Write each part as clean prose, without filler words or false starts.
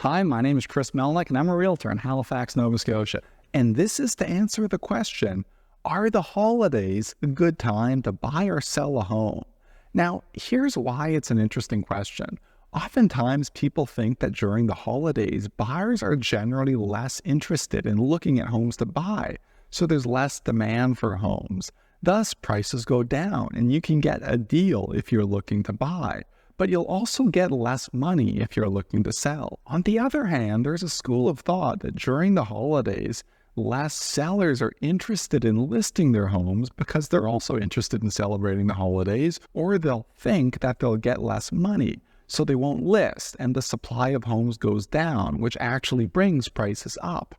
Hi, my name is Chris Melnick, and I'm a realtor in Halifax, Nova Scotia. And this is to answer the question, are the holidays a good time to buy or sell a home? Now, here's why it's an interesting question. Oftentimes, people think that during the holidays, buyers are generally less interested in looking at homes to buy, so there's less demand for homes. Thus, prices go down, and you can get a deal if you're looking to buy. But you'll also get less money if you're looking to sell. On the other hand, there's a school of thought that during the holidays, less sellers are interested in listing their homes because they're also interested in celebrating the holidays, or they'll think that they'll get less money, so they won't list, and the supply of homes goes down, which actually brings prices up.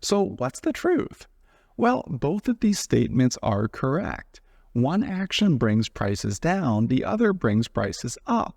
So what's the truth? Well, both of these statements are correct. One action brings prices down, the other brings prices up.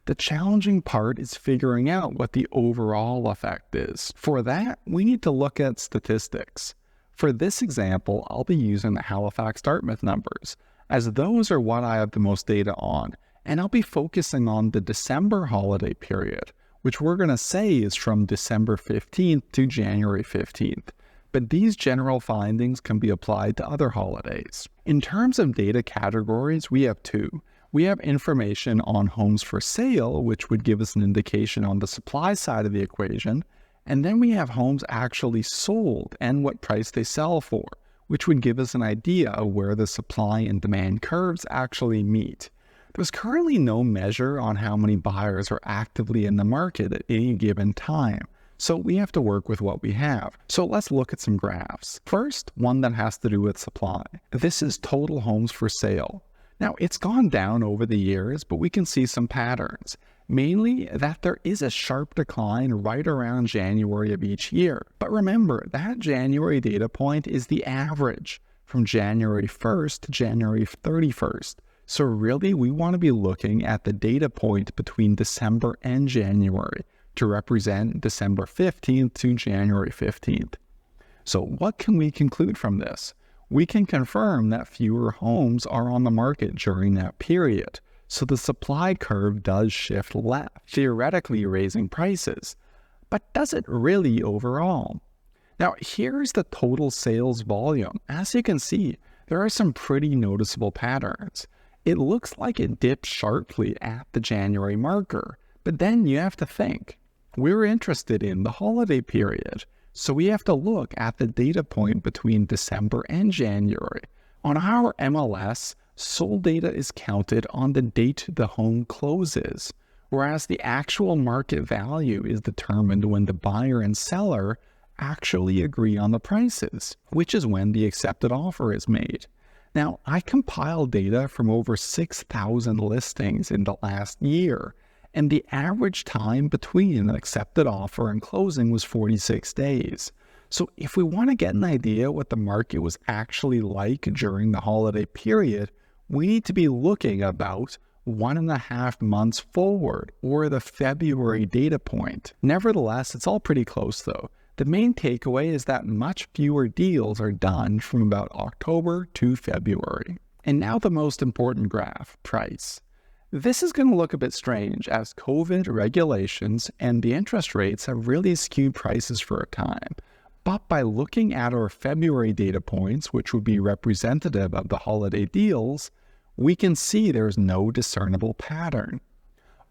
The challenging part is figuring out what the overall effect is. For that, we need to look at statistics. For this example, I'll be using the Halifax Dartmouth numbers, as those are what I have the most data on, and I'll be focusing on the December holiday period, which we're going to say is from December 15th to January 15th. But these general findings can be applied to other holidays. In terms of data categories, we have two. We have information on homes for sale, which would give us an indication on the supply side of the equation, and then we have homes actually sold and what price they sell for, which would give us an idea of where the supply and demand curves actually meet. There's currently no measure on how many buyers are actively in the market at any given time. So we have to work with what we have. So let's look at some graphs. First, one that has to do with supply. This is total homes for sale. Now, it's gone down over the years, but we can see some patterns. Mainly that there is a sharp decline right around January of each year. But remember, that January data point is the average from January 1st to January 31st. So really, we want to be looking at the data point between December and January to represent December 15th to January 15th. So what can we conclude from this? We can confirm that fewer homes are on the market during that period, so the supply curve does shift left, theoretically raising prices. But does it really overall? Now, here's the total sales volume. As you can see, there are some pretty noticeable patterns. It looks like it dipped sharply at the January marker, but then you have to think. We're interested in the holiday period, so we have to look at the data point between December and January. On our MLS, sold data is counted on the date the home closes, whereas the actual market value is determined when the buyer and seller actually agree on the prices, which is when the accepted offer is made. Now, I compiled data from over 6,000 listings in the last year, and the average time between an accepted offer and closing was 46 days. So if we want to get an idea what the market was actually like during the holiday period, we need to be looking about 1.5 months forward, or the February data point. Nevertheless, it's all pretty close though. The main takeaway is that much fewer deals are done from about October to February. And now the most important graph, price. This is going to look a bit strange as COVID regulations and the interest rates have really skewed prices for a time. But by looking at our February data points, which would be representative of the holiday deals, we can see there's no discernible pattern.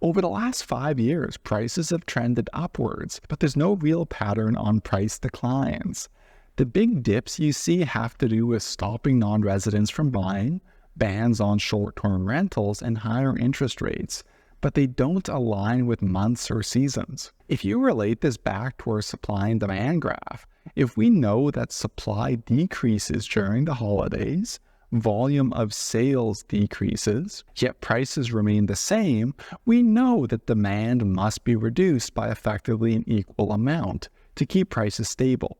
Over the last 5 years, prices have trended upwards, but there's no real pattern on price declines. The big dips you see have to do with stopping non-residents from buying, bans on short-term rentals, and higher interest rates, but they don't align with months or seasons. If you relate this back to our supply and demand graph, if we know that supply decreases during the holidays, volume of sales decreases, yet prices remain the same, we know that demand must be reduced by effectively an equal amount to keep prices stable.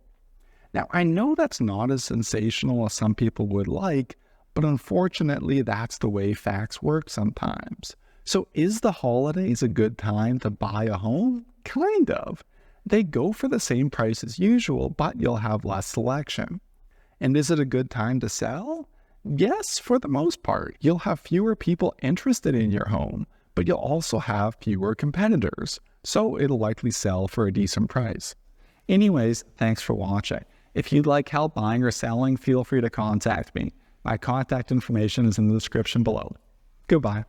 Now, I know that's not as sensational as some people would like, but unfortunately, that's the way facts work sometimes. So is the holidays a good time to buy a home? Kind of. They go for the same price as usual, but you'll have less selection. And is it a good time to sell? Yes, for the most part. You'll have fewer people interested in your home, but you'll also have fewer competitors. so it'll likely sell for a decent price. Anyways, thanks for watching. If you'd like help buying or selling, feel free to contact me. My contact information is in the description below. Goodbye.